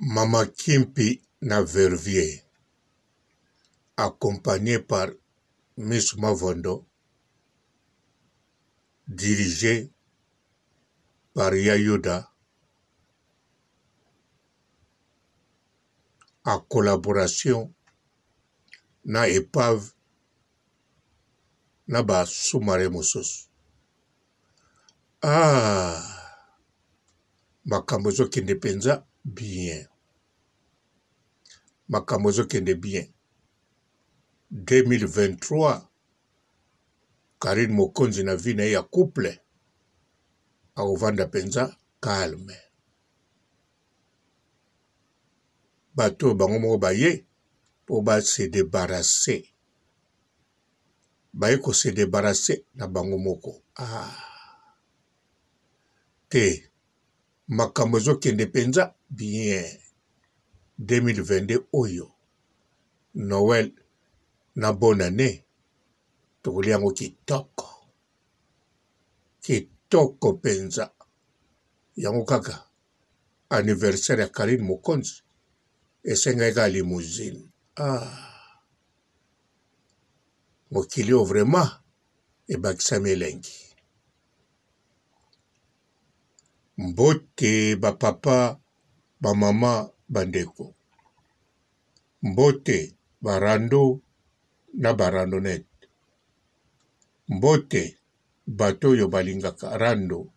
Mama Kimpi na Verviers, accompagné par Miss Mavondo, dirigé par Yayuda, en collaboration na épave na ba sous-marin mosusu. Makambo ezokende penza bien. Makambo ezokende bien. 2023, Karine Mokonzi na vie na ya couple aovanda penza calme. Bato bango moko baye po ba se débarrasser. Baye ko se débarrasser na bango moko. Te makambo ezokende penza bien. 2022 oyo Noël na bonne année tokoli yango kitoko. Kitoko penza. Yango kaka anniversaire ya Karine Mokonzi esenga eka limousine. Mokili o vraiment ebakisami elengi. Mbote ba papa ba mama bandeko. Mbote barando na barandonete. Mbote bato oyo balingaka rando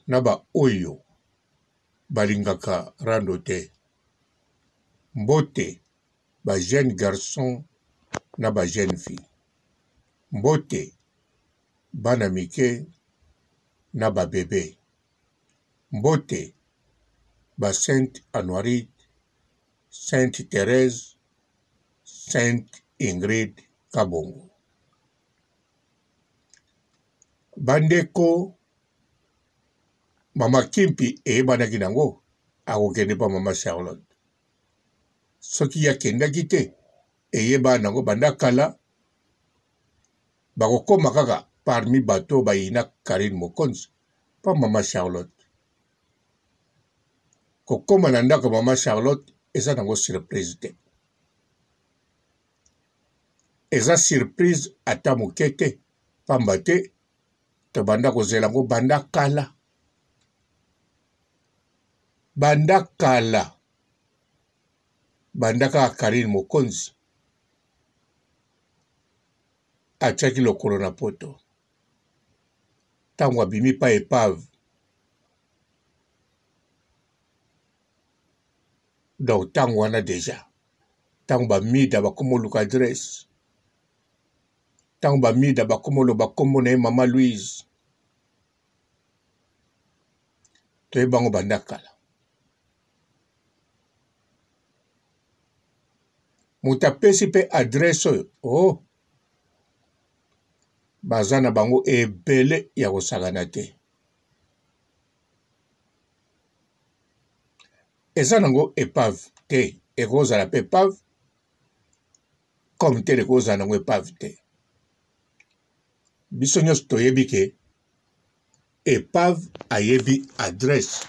na ba oyo balingaka rando te. Mbote ba jeune garçon na ba jeune fille. Mbote bana mike na ba bébé. Mbote ba Sainte Anoirite, Sainte Thérèse, Sainte Ingrid Kabongo. Bandeko Mama Kimpi eyebanaki nango akokende pa Mama Charlotte. Soki yakendaki te eyeba nango banda kala bakokoma kaka parmi bato bayina Karine Mokonzi pa Mama Charlotte. Kokoma na ndako Mama Charlotte eza nango surprise te. Eza surprise ata moke te pamba te to banda kozela ngo banda kala. Banda kala. Banda kaka Karine Mokonzi atiaki lokolo na poto. Tango abimi pa épave. Donc tango wana deja. Tango bamida bakomo luka adresse. Tango bamida bakomo lo bakomo na ye Mama Louise. Toyebango banda kala. Mutu apesi pe adresse oyo. Baza na bango ebele ya kosakana te. Eza nango épave te. Ekozala pe épave. Comme tel ekozala nango épave te. Biso nyonso toyebi ke épave ayebi adresse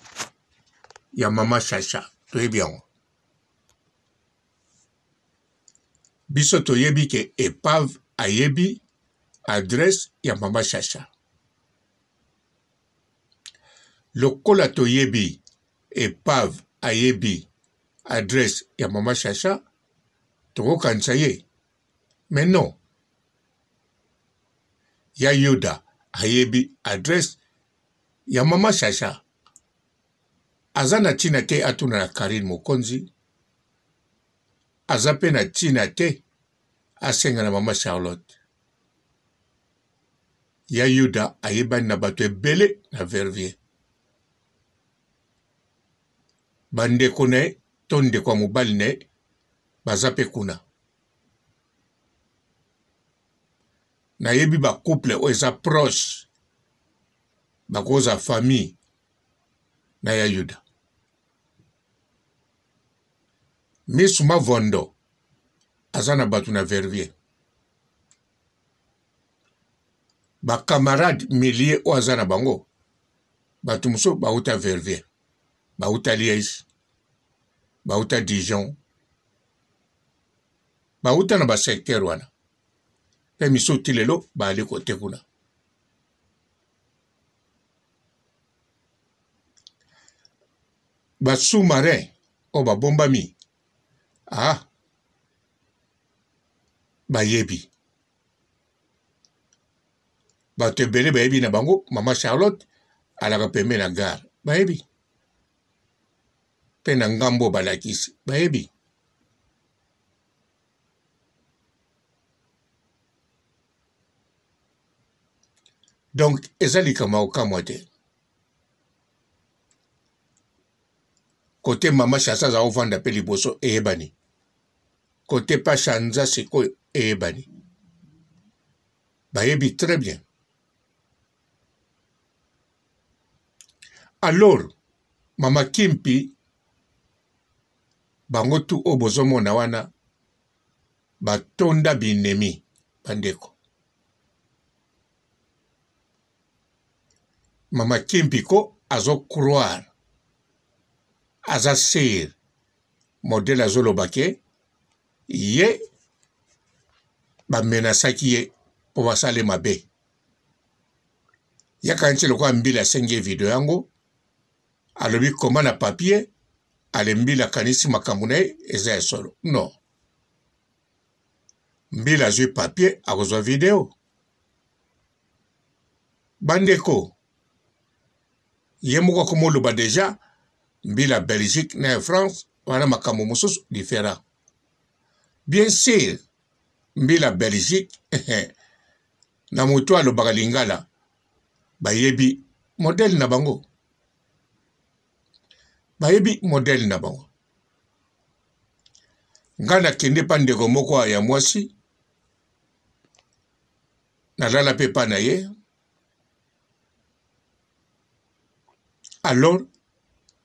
ya Mama Chacha. Toyebi yango. Biso toyebi ke épave ayebi adresse ya Mama Chacha. Lokola toyebi épave ayebi adresse ya Mama Chacha, tokokanisa ye. Mais non. Yayuda ayebi adresse ya Mama Chacha. Aza na tina te atuna na Karine Mokonzi. Aza pe na tina te asenga na Mama Charlotte. Yayuda ayebani na bato ebele na Verviers. Bandeko ne to ndeko ya mobali ne baza pe kuna. Nayebi ba couple oyo eza proche. Bakoza famille na Yayuda. Miss Mavondo aza na bato na Verviers. Ba camarade millier oyo aza na bango. Bato mosusu bauta Verviers. Bauta Liège. bauta Dijon, bauta na ba secteur wana. Pe miso tilelo baali kote kuna. Ba sous-marin o ba bombami. Ah. Ba yebi. Ba te bele ba yebi na bango, Mama Charlotte alaka pembe na gare. Ba yebi. Pe na ngambo balakisi. Ba yebi. Donc, ezali kama okamwa te. Côté Mama Chassa za ovanda pe liboso eyebani. Côté Pachanza siko eyebani. Bayebi très bien. Alors, Mama Kimpi, bango tu obozomo na wana, batonda binemi, bandeko. Mama Kimpi ko azo croire, aza ser, modèle azolobake, ye, ba menasaki ye, po basale mabe. Ya kanche lokwa mbila senge video yango, alobi koma na papier, ale mbila kanisi makamune, eza solo. Non. Mbila zui papier, akozwa video. Bandeko, ye moko komoloba deja, mbila Belgique na France, wana makamu mususu différent. Bien sûr, mbila Belgique, na mutu alobaka lingala, bayebi modèle na bango. Bayebi modèle na bango. Ngana kende pandeko moko ya mwasi, na lala pepa na ye. Alors,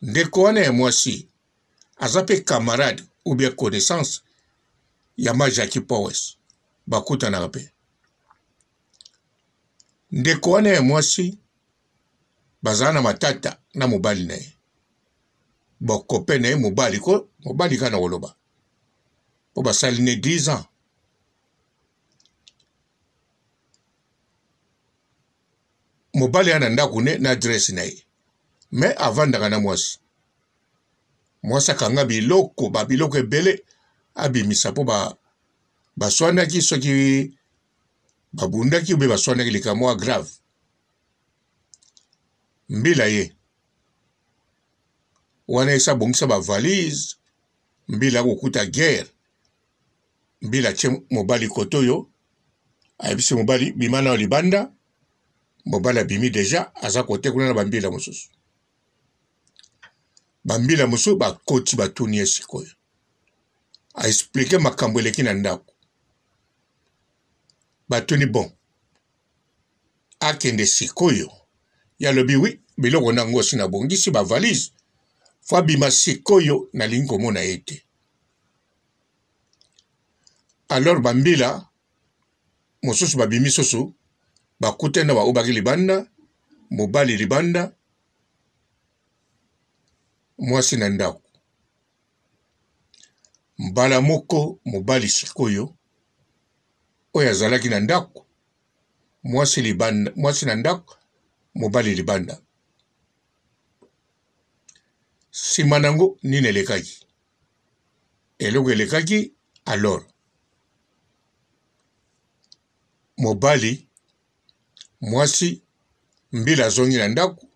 ndeko wana ya mwasi, azape camarade ou bien connaissance, yama Jackie Powers, bakuta na rape. Ndeko wana ya mwasi, bazana matata na mobali na ye. Bokope na ye mobali ko, mobali ka na woloba. Po basali ne 10 ans. Mobali ana ndaku ne na adresse na ye. Mais avant ndaka na mwasi. Mwasi akanga biloko, ba biloko ebele, abimisa po baswanaki soki babundaki ube baswanaki likamwa grave. Mbila ye. Wana esa bongisa ba valise, mbila kukuta guerre. Mbila che mobali kotoyo, ayebisi mobali bimana libanda, mobali abimi deja, aza kote kuna na bambila mususu. Bambila mususu bakoti batuni esikoyo. A expliqué makambo eleki na ndako. Batuni bon. Akende sikoyo. Ya lobi wi, biloko nango sina bongisi ba valise. Fwa bima sikoyo na lingo mona ete. Alors bambila, mususu babimi susu, bakutenda ba ubaki libanda, mobali libanda, mwasi na ndako. Mbala moko mobali sikoyo, oya zalaki na ndako, mwasi libanda, mwasi na ndako, mobali libanda. Simanango nini elekaki. Eloko elekaki, alors. Mobali, mwasi, mbila zongi na ndako,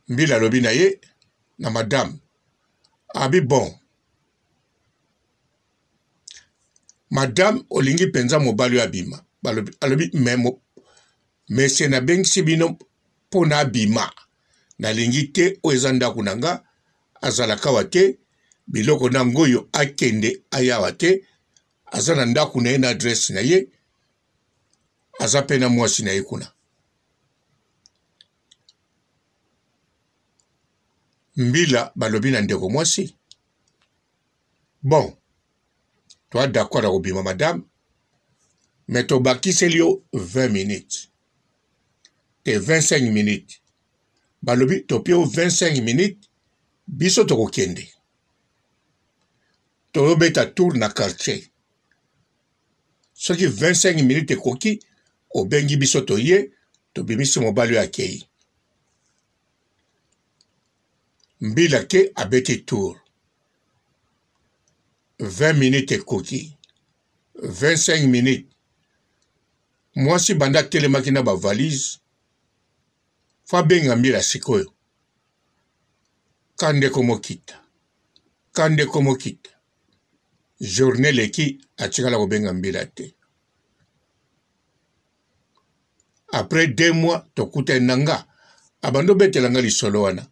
mbila lobi na ye, na madame. Abi bon. Madame olingi penza mobali abima. Alobi memo. Mese na bengisi bino pona abima. Na lingi te oezanda kunanga. Azalaka wate. Biloko na ngoyo akende aya wate. Azana ndaku na ye na adresse na ye. Azape na mwasi na ye kuna. Mbila balobi na ndeko mwasi. Bon. Toi d'accord à obima madame. Mais to bakisselio 20 minutes. Te 25 minutes. Balobi to pio 25 minutes. Biso to kende. tobeta tour na quartier. Soki 25 minutes ekoki, obengi biso toye, tobimisi mobali oyo akei. Mbila ke abeti tour. 20 minutes ekoki. 25 minutes. Mwasi banda telemaki na ba valise. Fa benga mbila sikoyo. Kande komokita. Kande komokita. Journée leki atikala kobenga mbila te. Après 2 mois, tokuta nanga. Abando betelanga lisolo wana.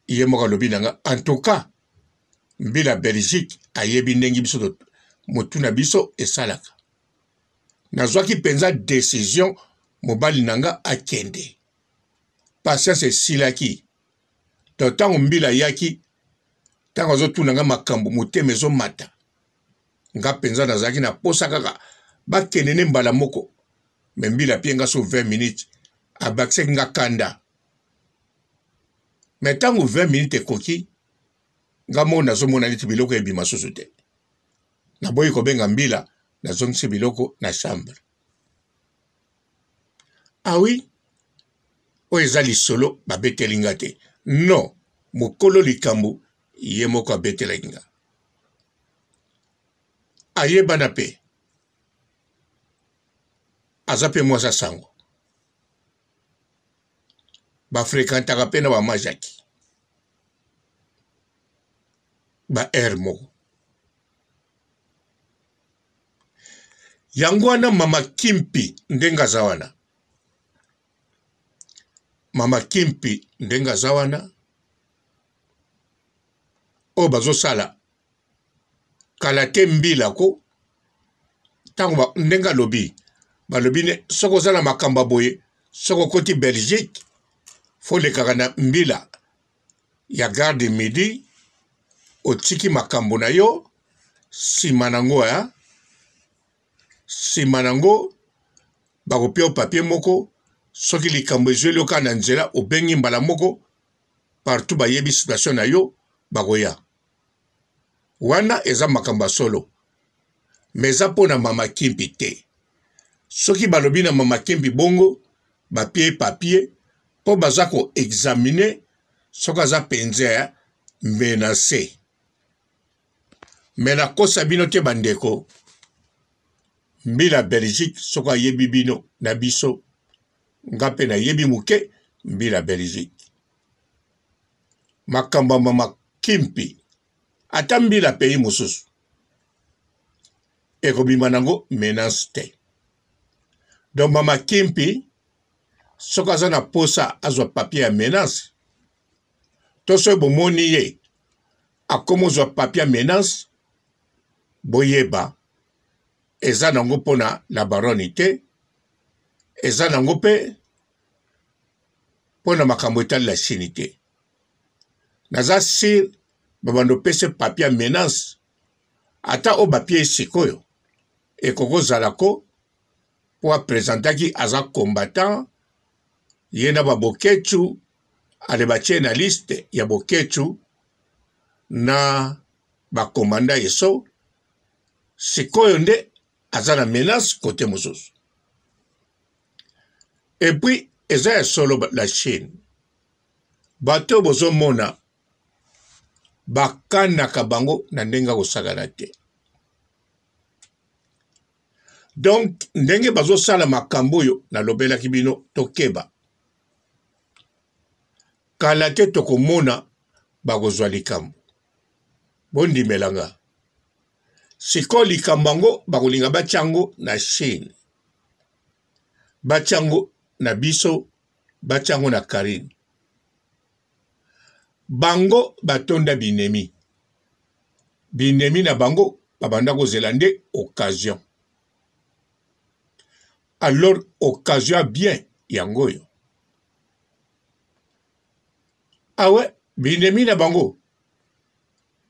Iye moka lobi nanga. En tout cas, mbila Belgique ayebi ndengi biso motuna biso esalaka. Nazwaki penza décision mobali nanga akende. Patience esilaki. Tango mbila yaki, tango azotuna nga makambo motema ezomata. Nga penza nazaki na posa kaka bakende ne mbala moko. Me mbila pienga so 20 minutes abakisaki nga kanda. Me tango 20 minutes ekoki, nga mo nazomona neti biloko ebima susu te. Naboyi kobenga mbila nazongisi biloko na chambre. Ah oui? O eza lisolo babeteli nga te. Non, mokolo likambo ye moko abetelaki nga. Ayebana pe. Aza pe mwasa sango. Ba fréquentaka pe na ba majaki. Ba air moko. Yango wana mama Kimpi ndenga zawana. Mama Kimpi ndenga zawana. O bazo sala. Kalate mbila ko. Tango ndenga lobi. Ba lobi ne soko zala makamba boye. Soko koti Belgique. Fole kakana mbila. Ya garde midi. Otiki makambo na yo. Simanango ya. Simanango. Bakopia papier moko. Soki likambo ezweli oka na nzela. Obengi mbala moko. Partout ba yebi situation na yo. Bagoya. Wana eza makamba solo. Meza pona mama Kimpi te. Soki balobi na mama Kimpi bongo. Papier. Po bazako examiner. Soka za penze menacé. Mena kosa bino te bandeko. Mbila Belgique soka yebi bino na biso. Ngape na yebi muke mbila Belgique. Makamba mama Kimpi. Ata mbila pays mususu. Ekobima nango menace te. Donc mama Kimpi soka za na posa azwa papier ya menace. Toso bomoni ye. Akomo zwa papier ya menace. Boyeba. Eza nango pona la baronite. Eza nango pe pona makambo etali la chinite. Naza sir babando pese papier menace. Ata o papier sikoyo. Ekoko zalako po apresentaki aza combattant. Yena ba bokechu alebatie na liste ya bokechu na ba komanda yeso. Sikoyo nde aza na menace kote mosusu. Et puis, eza ya solo la Chine. Bato bozo mona bakanaka bango na ndenga kosagala te. Donc, ndenge bazo sala makambo yo na lobela kibino tokeba. Kala te tokomona bakozwa likambo. Bondi melanga. Siko likambango bakolinga bachango na Chine. Bachango na biso, bachango na Karine. Bango batonda binemi. Binemi na bango babanda kozela nde occasion. Alors occasion bien yangoyo. Ah ouais, binemi na bango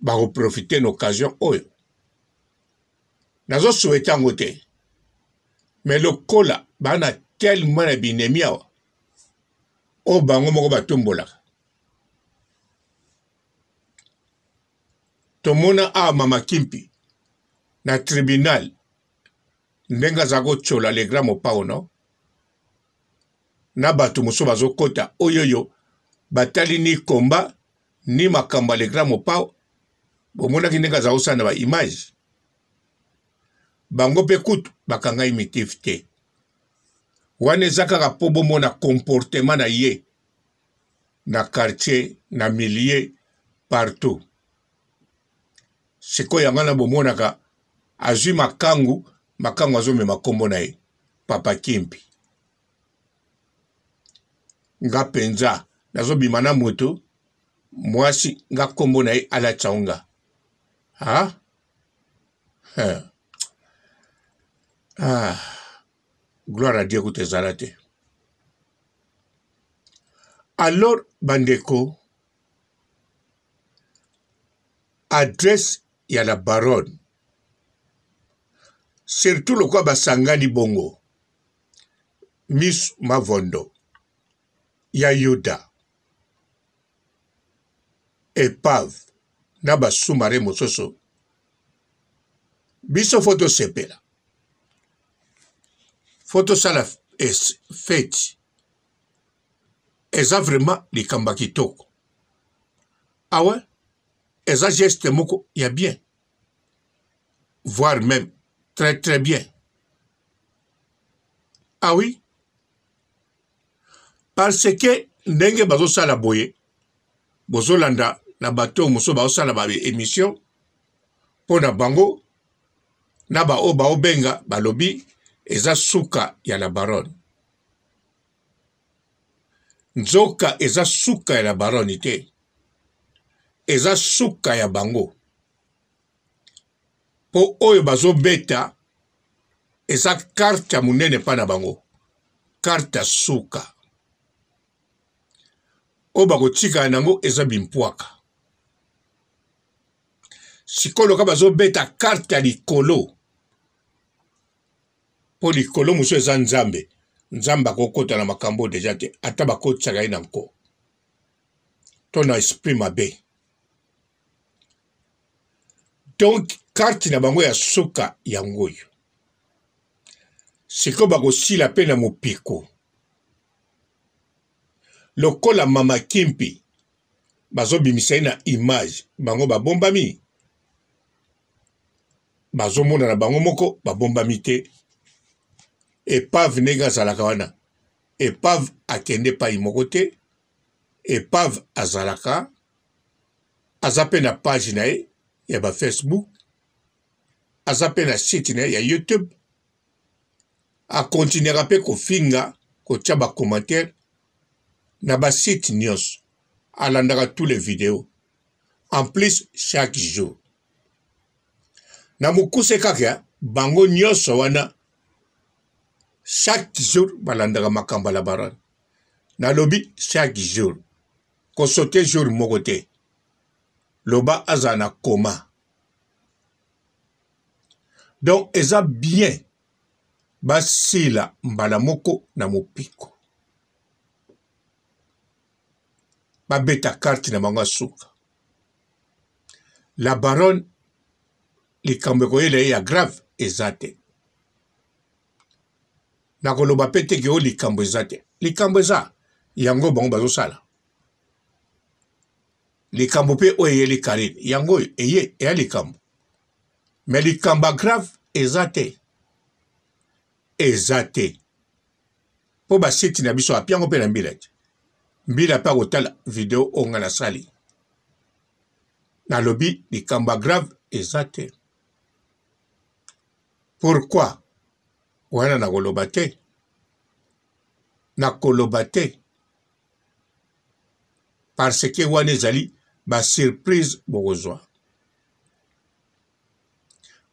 bako profiter d'occasion oyo. Nazo souhaiter yango te. Mais le kola bana tellement na binemi awa. O bango moko batombola. tomona a mama Kimpi na tribunal ndenga zago chola le grand mopao no na batu moso bazokota oyoyo batali ni komba ni makamba le grand mopao bomona kindenga zago sana ba image bango pe kutu bakanga imitif te wane zakaka po bomona comportement na ye na quartier na milieu partout siko yangana bomonaka azwi makangu azomema kombo na ye papa Kimpi nga penza nazobima na moto mwasi nga kombo na ye ala chaunga ha gloire à Dieu que tezalate. Alors bandeko adresse ya la baronne surtout le quoi basangani bongo Miss Mavondo ya Yuda Epave na basumare mososo biso photo sepela photo sala es fête eza vraiment likamba kitoko awe eza geste moko ya bien voire même très très bien ah oui parce que ndenge bazo sala boye bozolanda na bato moso bazo sala ba émission pona bango na ba obenga balobi eza suka ya la baronne nzoka eza suka ya la baronne te eza suka ya bango po oyo bazo beta eza carte ya munene pa na bango carte suka o bakotika nango eza bimpwaka sikolo ka bazo beta carte ya likolo po likolo muso eza nzambe nzamba kokota na makambo deja te ata bakotaka ye nanko to na esprit mabe donc carte na bango ya suka yangoyo siko bakosila pe na mopiko lokola mama Kimpi bazobimisa na image bango babombami bazomona na bango moko babombami te Epave nega zalaka wana Epave akende pa imoko te Epave azalaka azape na page na ye ya ba Facebook azape na site na ye ya YouTube a continuera pe kofinga kotia ba commentaire na ba site nyos alandaka tous les vidéos en plus chaque jour na mukuse kaka bango nyoso wana chaque jour balandaka makamba la baronne na lobi chaque jour ko sote jour moko te loba azana koma donc eza bien basila mbala moko na mopiko babeta carte na bango suka la baronne likambo koyele ya grave ezate na koloba pete ke o likambo ezate likambo eza yango bango bazosala likambo pe oye likarine yango eye eya likambo mais likambo grave ezate po basiti na biso apiango pe na mbila pa kotala video onga na sali na lobi likambo grave ezate pourquoi wana na koloba te parce que wana ezali ba surprise bokozwa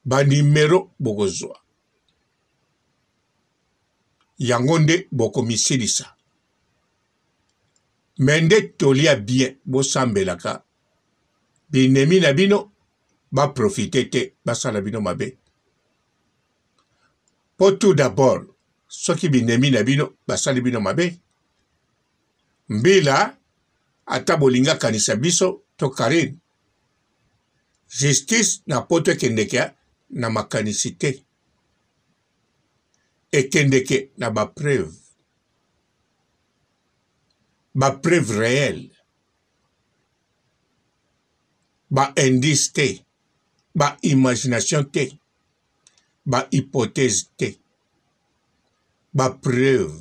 ba numéro bokozwa yango nde bokomisilisa mende tolia bien bosambelaka binemi na bino ba profite te basala bino mabe po tout d'abord soki binemi na bino basali bino mabe mbila ata bolinga kanisa biso to Karine justice na poto kendeke na makanisite ekendeke na ba preuve réelle ba indice te ba imagination te ba hypothèse te ba preuve.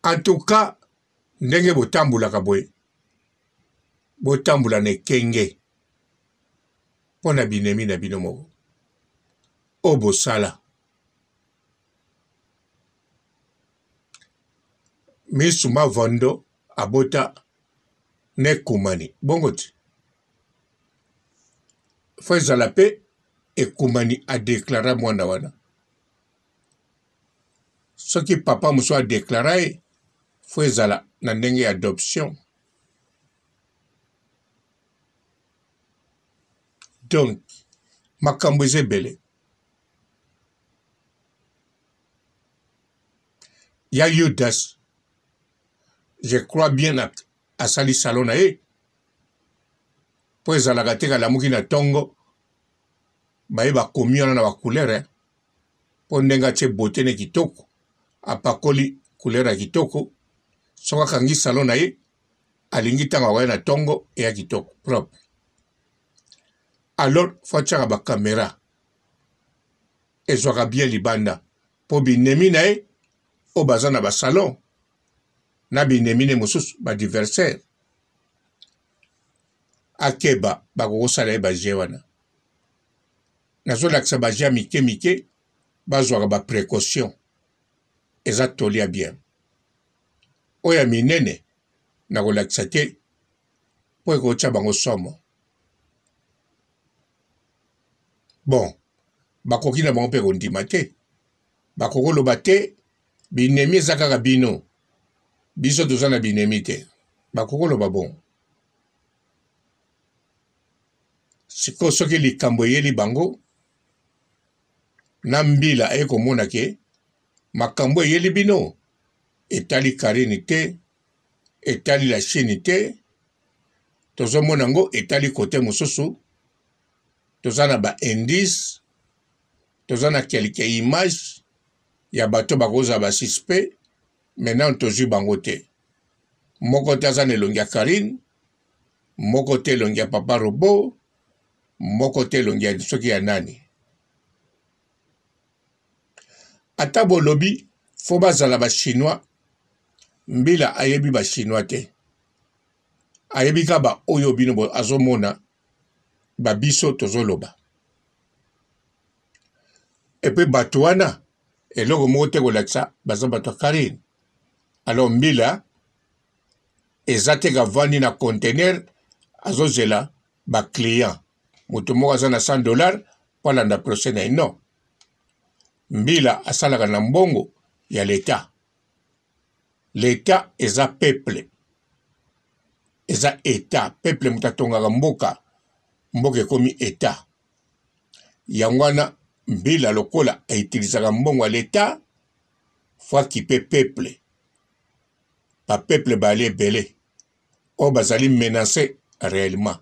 En tout cas ndenge botambulaka boye botambula na ekenge mpo na binemi na bino moko o bosala. Misuma Vondo abota nekumani bongo ti fo ezala mpe ekumani adeklara mwana wana soki papa mosusu adeklara ye fo ezala na ndenge ya adoption. Donc makambo eza ebele. Ya Yudas je crois bien asali salon na ye po ezalaka te kalamuki na ntongo baye bakomi wana na bacouleur po ndenge atie bote ne kitoko apakoli couleur ya kitoko soki akangi salon na ye alingi ntango akoya na ntongo eya kitoko propre. Alors fo atiaka bakamera ezwaka bien libanda po binemi na ye oyo baza na basalon na binemi ne mosusu badiversaire akeba bakokosala ye baje wana. Nazolakisa baje ya mike mike bazwaka baprécaution eza tolia bien. Oyo ya minene nakolakisa te po ekotya bango somo. Bon bakoki na bango mpe kondima te bakokoloba te binemi eza kaka bino biso toza na binemi te bakokoloba bon. Siko soki likambo eyeli bango na mbila ekomona ke makambo eyeli bino etali Karine te etali la Chine te tozomona ngo etali kote mosusu toza na ba indice toza na quelque image ya bato bakoza ba suspect maintenant tozwi bango te. Moko te aza na elongi ya Karine moko te elongi ya papa Robo moko te elongi ya soki ya nani. Ata bolobi fo bazala ba chinois mbila ayebi ba chinois te ayebi ka ba oyo bino azomona ba biso tozoloba. Epe bato wana eloko moko te kolakisa baza bato ya Karine. Alors mbila eza te kavandi na conteneur azozela ba client moto moko aza na $100 mpo alanda procès na ye. Non, mbila asalaka na mbongo ya leta. Leta eza peuple eza eta peuple moto atongaka mboka mboka ekomi eta. Yango wana mbila lokola aitilisaka mbongo ya leta fo akipe peuple ba peuple bali ebele oyo bazali menacé réellement.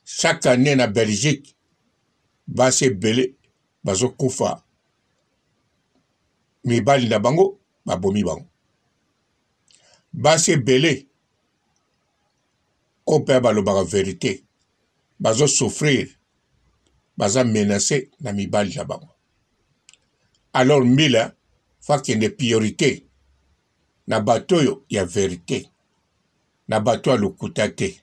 Chaque année na Belgique basi ebele bazokufa mibali na bango babomi bango. Basi ebele oyo mpe balobaka vérité bazosouffrir baza menacé na mibali na bango. Alors mbila fo akende priorité na bato oyo ya vérité na bato ya lokuta te.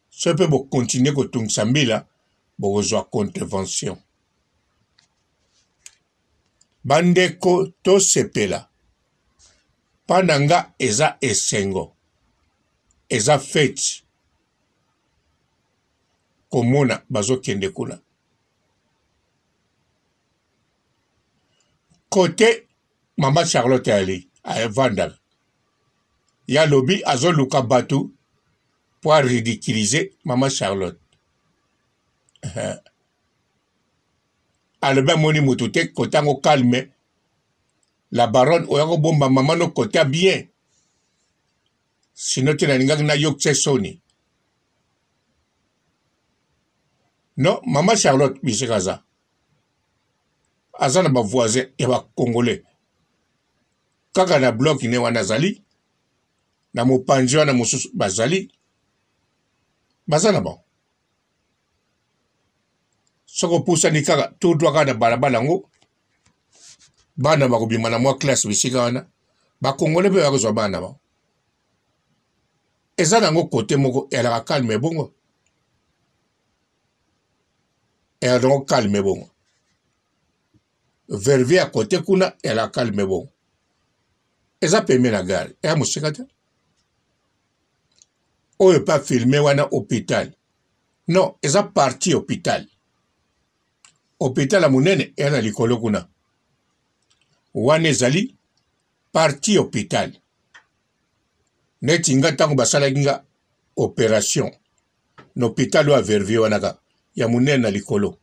So mpe bokontinue kotungisa mbila bokozwa contravention. Bandeko tosepela mpana nga eza esengo eza fete komona bazokende kuna. Kote mama Charlotte ali avandaka ya lobi azoluka bato po ridiculiser mama Charlotte. Alobi amoni mutu te kote yango calme la baronne oya kobomba mama no kote bien Sino te na ningaki na yok soni. Non, Maman Charlotte bisekaza. Aza na ba voisin ya ba Congolais. Kaka na bloc ne wana zali. Na mopanzi wana mosusu bazali. Baza na bon. Soko pusa ni kaka tout droit kaka na balabala ngo. Bana bakobima na mwa classe bisika wana. Ba Congolais pe bakozwa bana ba. Eza nango kote moko elaka calme bongo. Elaka calme bongo. Vervi à côté kuna elaka calme bongo. Eza peme na gare. Ea musika te. Oyo pa filmé wana hôpital. Non, eza parti hôpital. Hôpital a munene ea na likolo kuna. Wane ezali parti hôpital. Neti nga tango basalaki nga opération. N'hôpital oyo avervi wanaka. Ya munene na likolo.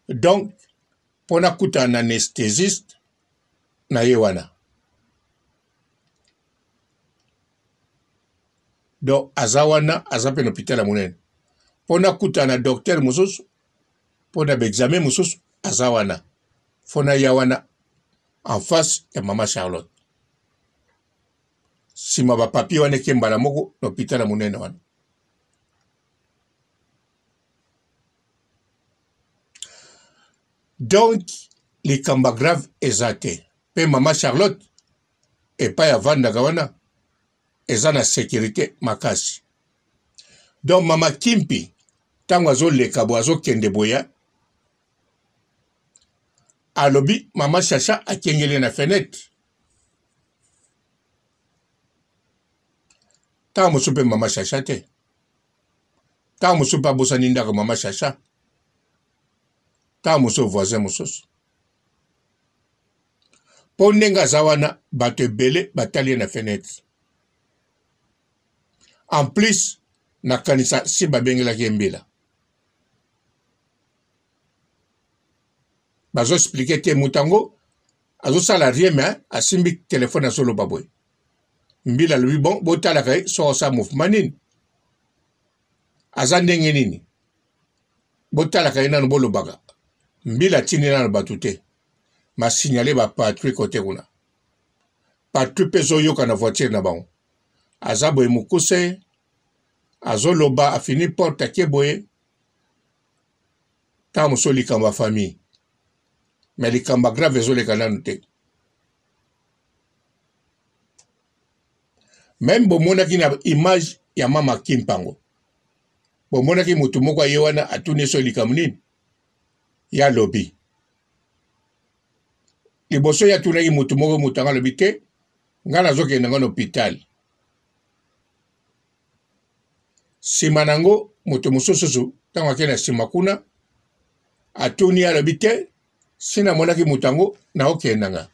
Donc, pona kuta na anesthésiste na ye wana. Donc, aza wana, aza pe n'hôpital ya munene. Pona kuta na docteur mususu, pona examen mususu, aza wana. Fona ya wana en face ya Maman Charlotte. Sima ba papier wana kembala moko n'hôpital ya munene wana. Donc, les kamba grave ezate. Pe Maman Charlotte, et pas ya vandaka wana, eza na sécurité makasi. Donc, Mama Kimpi, tango azo leka bo azo kende boya, alobi, Maman Chacha akengele na fenêtre. Tango mosupe Maman Chacha te. Tango mosupe abosani ndaka Maman Chacha. Tango mosupe voisin mosusu. Po ndenge aza wana bato ebele batali na fenêtre. En plus, nakanisa si babengelaki ye mbila. Bazo expliquer te mutango, azo sala rien mais asimbi téléphone na solo baboy. Mbila lui bon, botala kay so sa mouvement nini. Aza ndenge nini. Botala kay nanu bolo baga. Mbila tini nanu batute. Ma signalé ba patrouille côté kuna. Patrouille peso yoka na voiture na bango. Aza boy mukuse, azo loba a fini porte ake boye. Ta muso likamba famille. Mais likamba grave ezo leka nanu te. Même bomonaki na image ya Mama Kimpango. Bomonaki mutu moko ye wana atuni so likamu nini? Ya lobi. Liboso ya tunaki mutu moko mutanga lobi te, nga nazokende nga na hôpital. Sima nango mutu mosusu tango akende sima kuna atuni ya lobi te, sina monaki mutango na okende nga.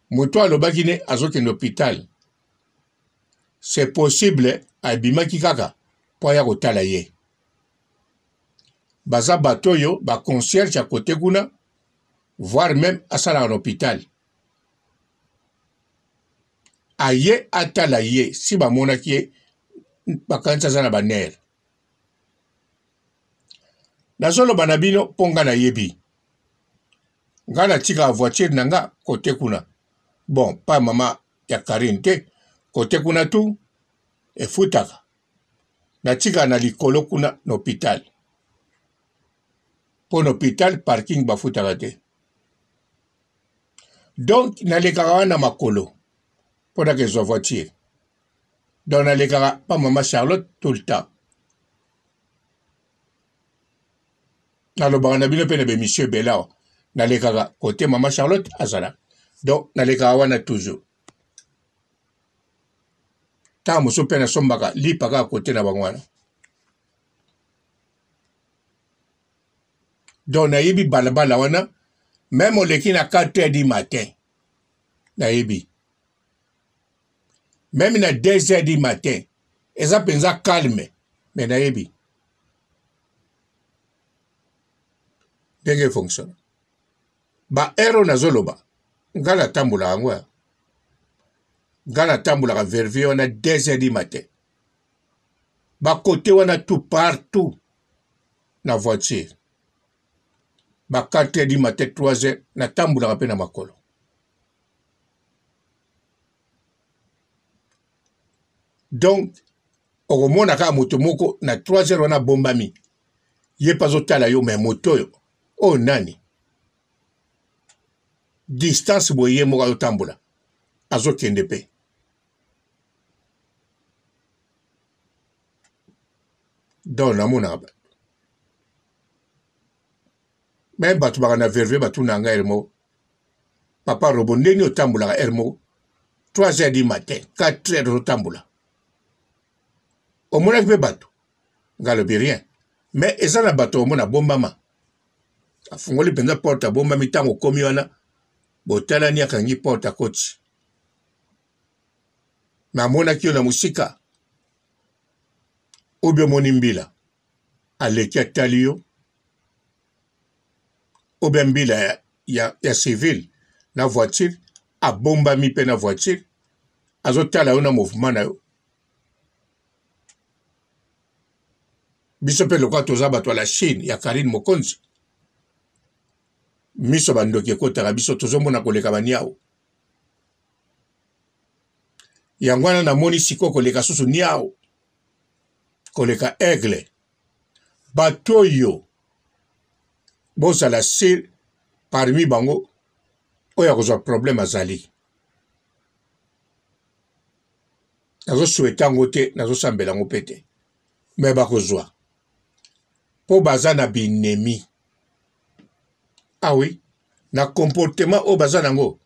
Mutu alobaki ne azokende hôpital. C'est possible abimaki kaka po ya kotala ye. Baza batoyo ba concierge à côté kuna, voire même asala en hôpital. Aye atala ye si ba monaki ye bakanisa za na baner. Nazolo banabino ponga na yebi. Nga na tika voiture nanga côté kuna. Bon, pas Mama ya Karine te, côté kuna tu e futaka. Na tika na likolo kuna na hôpital. Pour l'hôpital, parking bafutaka te. Donc, nalekaka wana makolo. Pour la que voiture. Donc, nalekaka pas Maman Charlotte tout le temps. Nalobaka na bino pe na be monsieur Belao. Nalekaka côté Maman Charlotte azala. Donc, nalekaka wana toujours. Ta moso pe na sombaka lipaka côté na bango wana. Donc, nayebi balabala wana, même on leki na 4h du matin. Nayebi. Même na 2h du matin. Eza penza calme. Mais nayebi. Denge fonctionne. Ba ero na zoloba. Ngala tambula angwa. Ngana tambula vervier on a 2 heures du matin. Ba côté on a tout partout na voiture. Ba 4 heures du matin 3 heures na tambula pe na makolo. Donc okomona ka moto moko na 3 heures on a bombami. Ye pazo tala yo me moto yo. Oh nani. Distance boye mo ka tambula. Azo kende pe. Donc namona ba. Même batu baka na verve batu na nga elmo. Papa robo ndeni o tambula ka elmo. 3 heures du matin, 4 heures o tambula. O mona pe batu. Ngalobi rien. Mais eza na batu o mona bombama. Afungoli penza porta bomba mitango komi wana. Botala ni akangi porta coach. Na mona kio na musika. Obe moni mbila. Aleki atali yo. Obe mbila ya civil na voiture. A bomba mi pe na voiture. Azotala yo na mouvement na yo. Biso pe lokwa toza bato la Chine ya Karine Mokonzi. Miso bandoki ekotaka biso tozomona koleka baniao. Yangwana na moni siko koleka susu niao. Koleka aigle. Bato yo. Bosa la sir parmi bango. Oya kozwa problème azali. Nazo souhaitango te, nazo sambelango pete. Mais bakozwa. Po baza na binemi. Ah oui, na comportement o baza nango.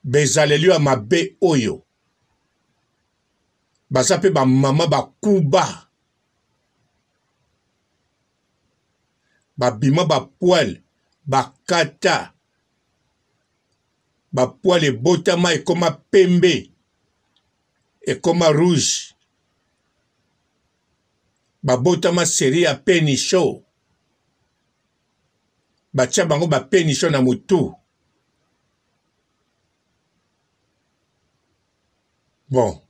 Bezaleli a mabe oyo. Baza pe ba mama ba kuba. Ba bima ba poil, ba kata. Ba poil e botama e koma pembe. E koma rouge. Ba botama seri a penicho. Batia bango ba penicho na mutu. Bon.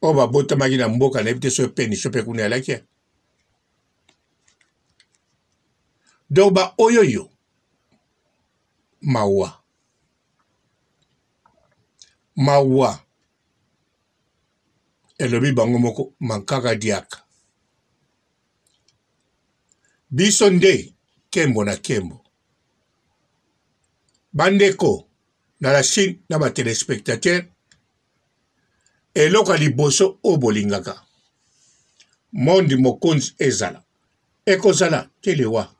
O ba botama ki na mboka na ebite so penicho pe kune alakia. Donc ba oyoyo. Mawa. Mawa. Elobi bango moko mankaka diaka. Biso nde kembo na kembo. Bandeko na la Chine na ba téléspectateurs eloko liboso o bolingaka. Mondi Mokonzi ezala. Ekozala telewa.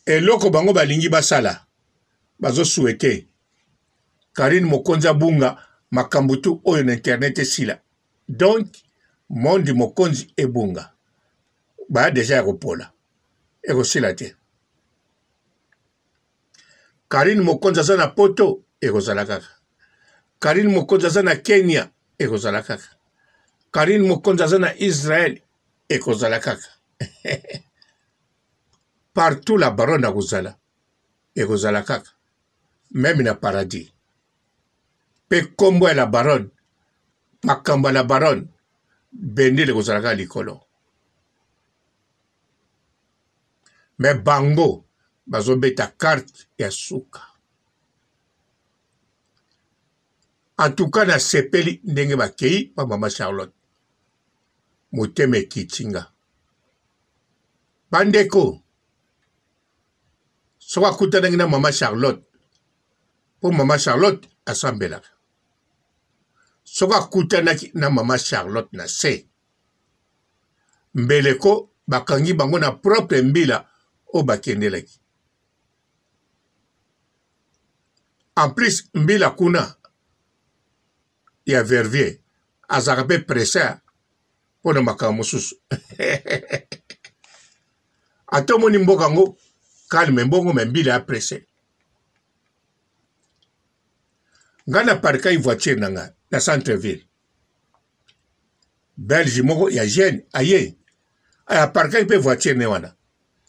Eloko bango balingi basala. Bazo souhaiter. Karine Mokonzi abunga makambutu oyo na internet sila. Donc, Mondi Mokonzi ebunga. Ba deja ekopola. Ekosila te. Karine Mokonzi aza na poto, ekozala kaka. Karine Mokonzi aza na Kenya, ekozala kaka. Karine Mokonzi aza na Israël, ekozala kaka. Partout la baronne akozala, ekozala kaka. Même na paradis. Pe kombo ya la baronne, makambo ya la baronne, bende ekozala kaka likolo. Mais bango, bazobeta carte ya suka. En tout cas, na sepeli ndenge bakei pa mama Charlotte. Moteme kichinga. Bandeko. Soka kuta ndenge na mama Charlotte. Po mama Charlotte asambelaka. Soka kuta na mama Charlotte na se. Mbeleko bakangi bango na propre mbila o bakendelaki. En plus, mbila kuna ya vervier azaka pe presa pona makambo susu. Ato moni mboka ngo kalme mbongo mbila ya prese. Ngana parka i voiture nanga na centre-ville. Belge moko ya jeune aye. Aya parka i pe voiture ne wana.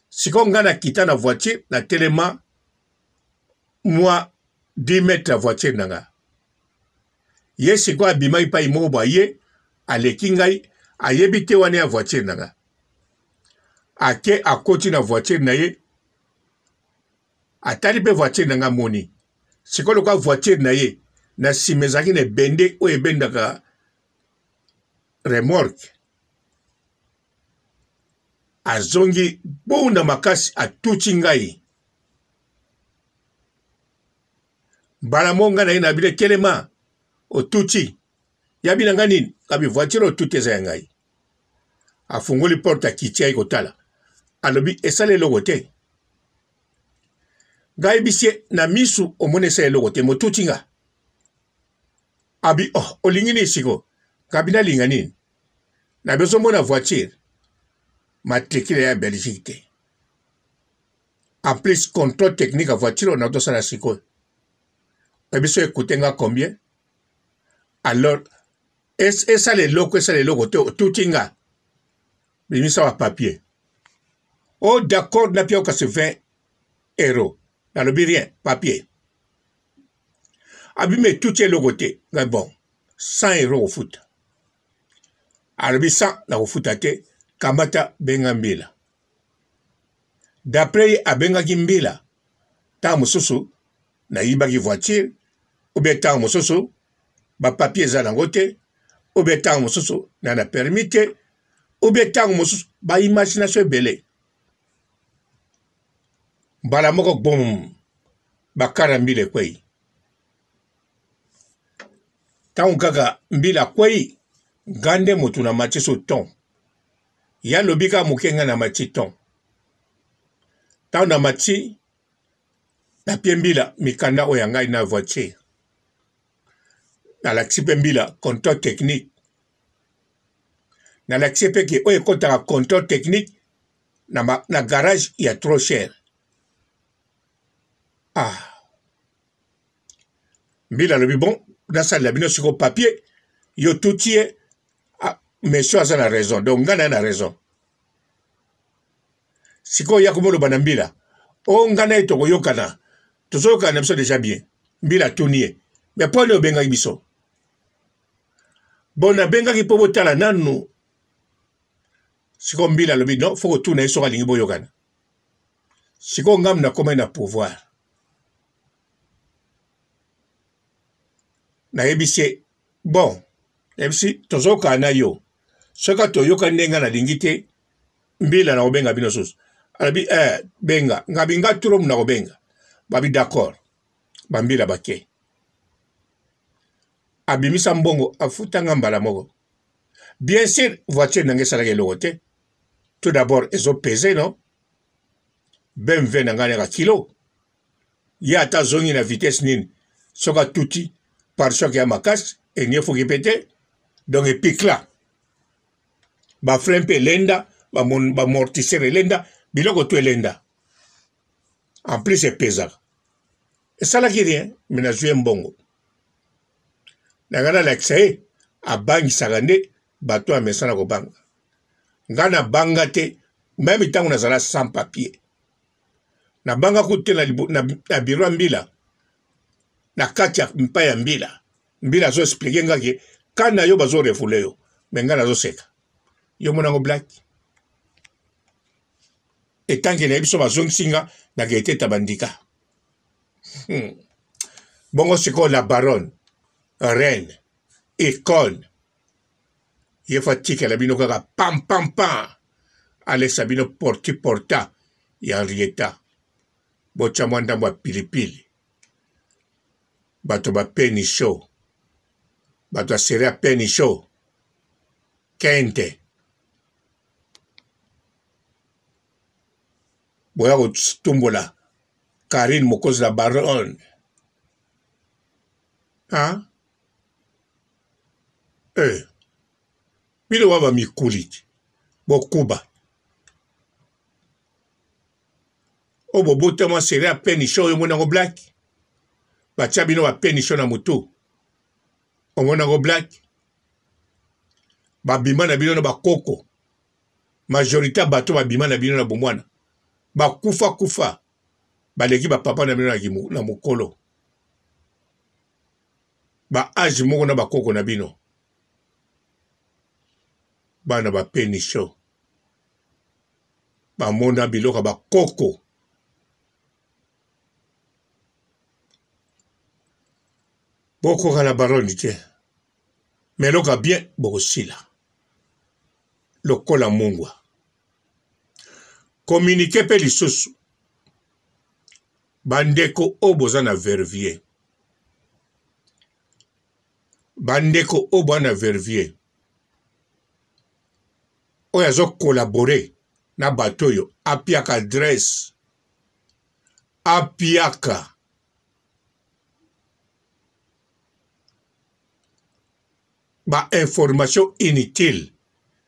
Siko ngana kita na voiture na telema moi 10 mètres voiture nanga. Ye siko abima ipa imobo ye aleki ngai ayebi te wana ya voiture nanga. Ake akoti na voiture na ye atali pe voiture nanga moni. Siko loka voiture na ye na simezaki ne bende o ebendaka remorque. Azongi bona makasi atuti ngai. Balamonga na ye na bile kelema otuti. Yabi na ngani kabi voiture otuti eza ngai. Afungoli porte akitia ikotala. Alobi esale logo te. Ngai bisie na misu omone esale logo te motuti nga. Abi olingini siko. Kabina lingani. Na beso mona voiture. Matricule ya Belgique te. En plus, contrôle technique à voiture, on a tout ça la siko. Et bien, ça coûte combien? Alors, est-ce ça les locaux, tout inga. Mais ça va papier. Oh, d'accord, n'a pas qu'à se 20 euros. Dans le rien, papier. Abi, mais tout est logoté. Mais bon, 100 euros au foot. Alors, 100 na au foot à te. Kamata bengambila. D'après abenga gimbila, ta mususu na ibaki voiture, ou bien ta mususu ba papier za nangote, ou bien ta mususu na na permite, ou bien ta mususu ba imagination belé. Bala moko bom ba karambile kwei. Ta ungaga mbila kwei gande mutu na matiso ton. Ya lobika mukenga na machiton. Tao na machi na piembila mikanda oyangai na voiture. Na la pembila contrôle technique. Na la peke oye kota contrôle technique na garage ya trop cher. Mbila lobi bon na sa la bino siko papier yo toutie. Monsieur a la raison, donc ngana na raison. Siko yakumo banambila. O ngana itoko yokana. Tozoka na biso déjà bien. Mbila tournier. Mais pas le benga biso. Bon na benga ki pobo tala nanu. Siko mbila lobi non, faut que tourne so alingi bo yokana. Siko ngam na koma na pouvoir. Na ebisi bon. Ebisi tozoka na yo. Soka toyoka nenga na lingite mbila na obenga bino sus. Alabi benga ngabinga turom na obenga. Babi d'accord. Bambila bake. Abimisa mbongo afuta ngambala mogo. Bien sûr voiture nange salage logote. Tout d'abord ezo pesé non? Ben 20 nangane ka kilo. Ya ta zongi na vitesse nini. Soka tuti par choc ya makas et nie faut répéter. Donc et pique là. Ba frempe lenda, ba mortisseur lenda, biloko tu lenda. En plus c'est pesant. Et ça là qui rien, mais na joué mbongo. Nagana l'accès à bangi sagande, bato a mesana ko banga. Ngana banga te, même tant on a zala sans papier. Na banga koute na bureau mbila. Na katia mpaya mbila. Mbila zo expliquer ngaki kana yo bazo refoule yo, mais ngana zo seka. Yo monango black. Et tant que n'abiso bazong singa na gete tabandika. Bongo siko la baronne, reine, icône. Ye fatike la bino kaka pam pam pam. Ale sabino porta ya Henrietta. Bocha mwanda mwa pilipili. Bato ba penny show. Bato a seria penny show. Kente. Boya ko tumbola. Karine mokozi la baronne. Hein? Bile waba mikuliti. Bokuba. Obo bote mwa seria penny show yo mwana go black. Bacha bino wa penny show na mutu. O mwana go black. Babima na bino na bakoko. Majorité bato babima na bino na bomwana. Ba kufa. Baleki ba papa na bino na mukolo. ba âge moko na bakoko na bino bana ba penisho ba mona biloko bakoko boko kana baroni te mais loka bien bokosila lokola mungwa communiquer pe lisusu bandeko oboza na vervier bandeko obana vervier oyo azo collaborer na bato oyo apiaka adresse apiaka ba information inutile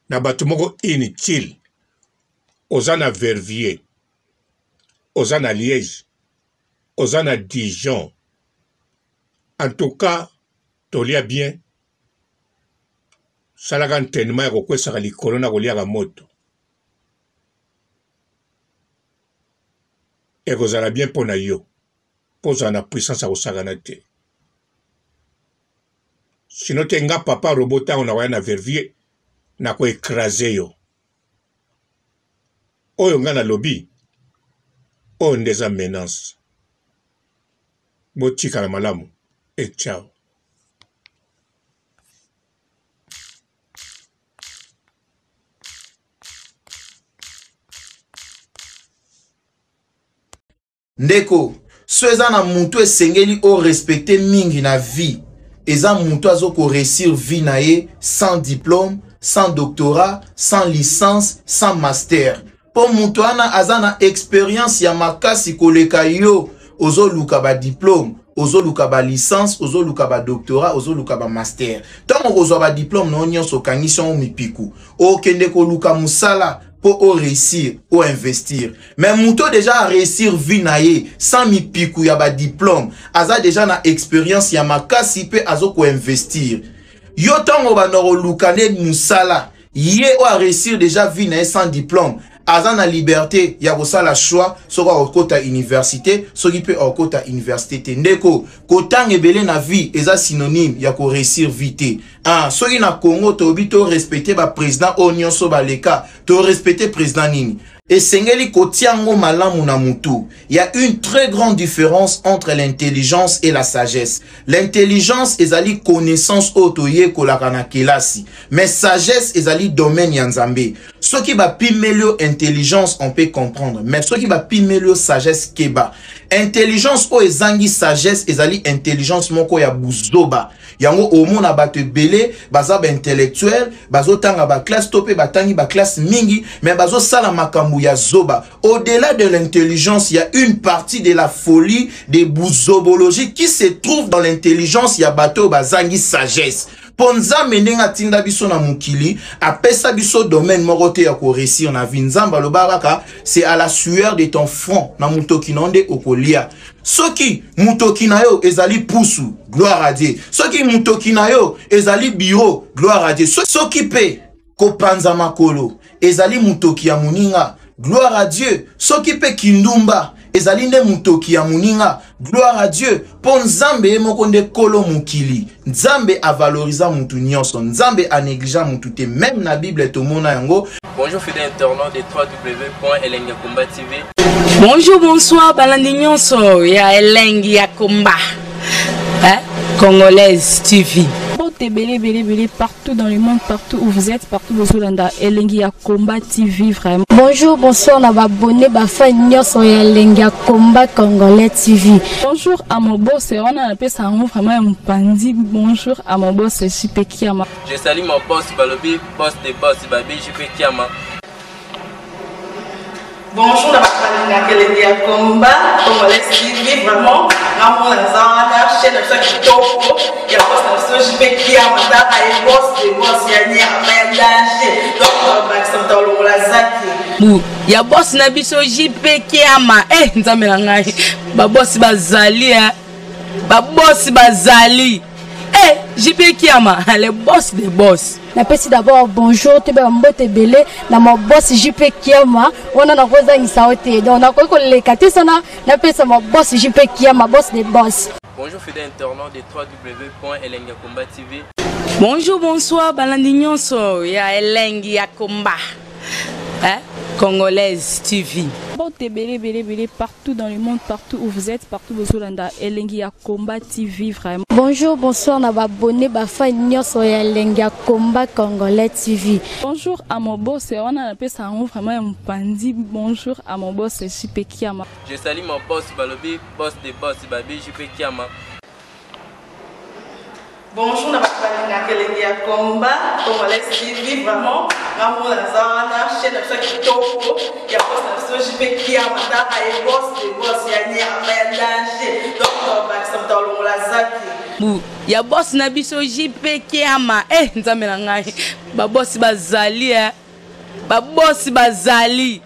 na bato moko inutile oza na vervier oza na Liège oza na Dijon en tout cas tolia bien salaka ntenema ya kokwesaka likolo na koliaka moto ekozala bien mpo na yo mpo ozala na puissance ya kosakana te sino te nga papa robo ntango na koya na vervier na koekrase yo oyo nga nalobi oyo nde eza menace botikala malamu ciao. Ndeko, so eza na mutu esengeli o respecter mingi na vie. Eza mutu azo ko réussir vie na ye sans diplôme, sans doctorat, sans licence, sans master. Po mutu ana aza na expérience ya makasi koleka yo, ozo luka ba diplôme, ozo luka ba licence, ozo luka ba doctorat, ozo luka ba master. Tango ozo ba diplôme no nyonso kangiso mipiku. O kende ko luka musala pour réussir ou investir. Mais muto déjà a réussir vie na ye sans mi piku ya ba diplôme. Aza déjà na expérience ya makasi pe azo ko investir. Yo tango ba noro lukane musala. Ye ou a réussir déjà vie na ye sans diplôme. Aza na liberté ya kosala choix soka okota université soki pe okota université ndeko kotang ebele na vie eza synonyme ya ko réussir vite soki na Congo to bito respecter ba président onyonso baleka to respecter président nini esengeli kotiango malamu na mutu. Il y a une très grande différence entre l'intelligence et la sagesse. L'intelligence ezali connaissance otoye kolaka na kelasi, mais sagesse ezali domaine ya Nzambe. Ce qui va pimelio intelligence on peut comprendre, mais ce qui va pimelio sagesse keba. Intelligence o ezangi sagesse ezali intelligence moko ya buzoba. Yango omona bato belé baza ba intellectuel, bazo tanga ba classe topé batangi ba classe mingi, mais bazo sala makambu ya zoba. Au-delà de l'intelligence, il y a une partie de la folie des bouzobologies qui se trouve dans l'intelligence ya bato bazangi sagesse. Ponza menenga tinda biso na mukili, apesa biso domaine morote ya ko réussir na vinzamba lo baraka, c'est à la sueur de ton front na mutoki nonde okolia. Soki mutoki na yo ezali pusu, gloire à Dieu. Soki mutoki na yo ezali bureau, gloire à Dieu. Soki pe kopanza makolo ezali mutoki ya muninga, gloire à Dieu. Soki pe kindumba ezali nde mutoki ya muninga, gloire à Dieu. Po Nzambe moko nde kolo mukili. Nzambe a valoriser mutu nyonso, Nzambe a négliger mutu te. Même na Bible tomona yango. Bonjour fidèles internautes de www.elengiakomba TV. Bonjour, bonsoir, balandi nyonso ya Elengiakomba, Congolaise TV. Belé partout dans le monde, partout où vous êtes, partout où vous êtes, Elengiakomba TV vraiment. Bonjour, bonsoir, on a abonné Bafa Nyos Elengiakomba Congolais TV. Bonjour à mon boss, on a appelé ça vraiment un pandi. Bonjour à mon boss, JP Kiama. Je salue mon boss Balobi, boss de boss Babi, JP Kiama. Bonjour, la Elengiakomba Congolais TV vraiment. Ramon Lazana, chaîne de ça qui topo, il y a pas de JP Kiama, et boss de boss, il y a ni à danger. Donc on va s'entendre au Lazaki. Ya boss na biso JP Kiama, nzambe na ngai. Ba boss bazali ba boss bazali. JP Kiama, le boss des boss. Napesi d'abord bonjour, tu peux mbote belé na mon boss JP Kiama, on a na rosa ngisaote. Donc on a ko le katisa na pesa mon boss JP Kiama, boss des boss. Bonjour fidèles internautes de www.elengiakomba TV. Bonjour, bonsoir, balandi nyonso ya Elengi ya Komba. Congolaise TV. Bon, belé, partout dans le monde, partout où vous êtes, partout où vous êtes, Elengi ya Komba TV, vraiment. Bonjour, bonsoir, na abonné, fa nyonso ya Elengi ya Komba Congolais TV. Bonjour à mon boss, on a appelé ça vraiment un pandi. Bonjour à mon boss, JP Kiama. Je salue mon boss Balobi, boss des boss Babi, JP Kiama. Bonjour, na balinga Elengi ya Komba Congolais TV, vraiment. Ramon Lazana, chaîne de ceux qui topo, il y a pas de JP Kiama, et boss des boss, il y a ni à danger. Donc, ça me donne la zaki. Ya boss na biso JP Kiama. Nzambe na ngai. Ba boss bazali Ba boss bazali.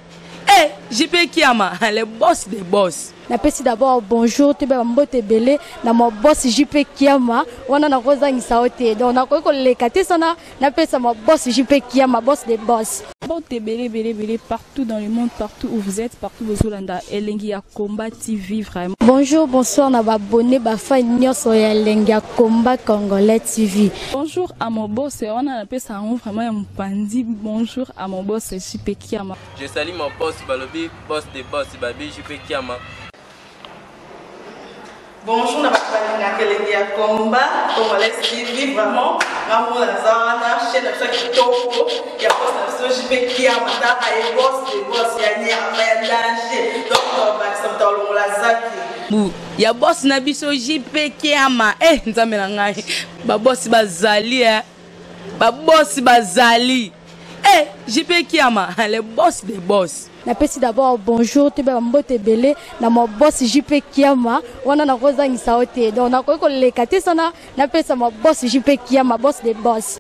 JP Kiama, le boss des boss. Napesi d'abord bonjour, tu peux mbote belé na mon boss JP Kiama, wana na kozangisa ote. Donc na ko lekate sana, napesa mon boss JP Kiama, boss des boss. Bon, belé, partout dans le monde, partout où vous êtes, partout où vous êtes, Elengi ya Komba TV, vraiment. Bonjour, bonsoir, na abonné, fa nyonso ya Elengi ya Komba Congolais TV. Bonjour à mon boss, on a appelé ça vraiment un pandi. Bonjour à mon boss, JP Kiama. Je salue mon boss Balobi, boss des boss Babi, JP Kiama. Bonjour, na balinga Elengi ya Komba Congolais TV, vraiment. Ramon Lazana, chaîne de ceux qui topo, il y a pas de JP Kiama, et boss des boss, il y a ni à danger. Donc, ça me donne la zaki. Ya boss na biso JP Kiama. Nzambe na ngai. Ba boss bazali Ba boss bazali. JP Kiama, le boss des boss. Napesi d'abord bonjour, tu peux mbote belé na mon boss JP Kiama, wana na kozangisa ote. Donc na ko lekate sana, napesa mon boss JP Kiama, boss des boss.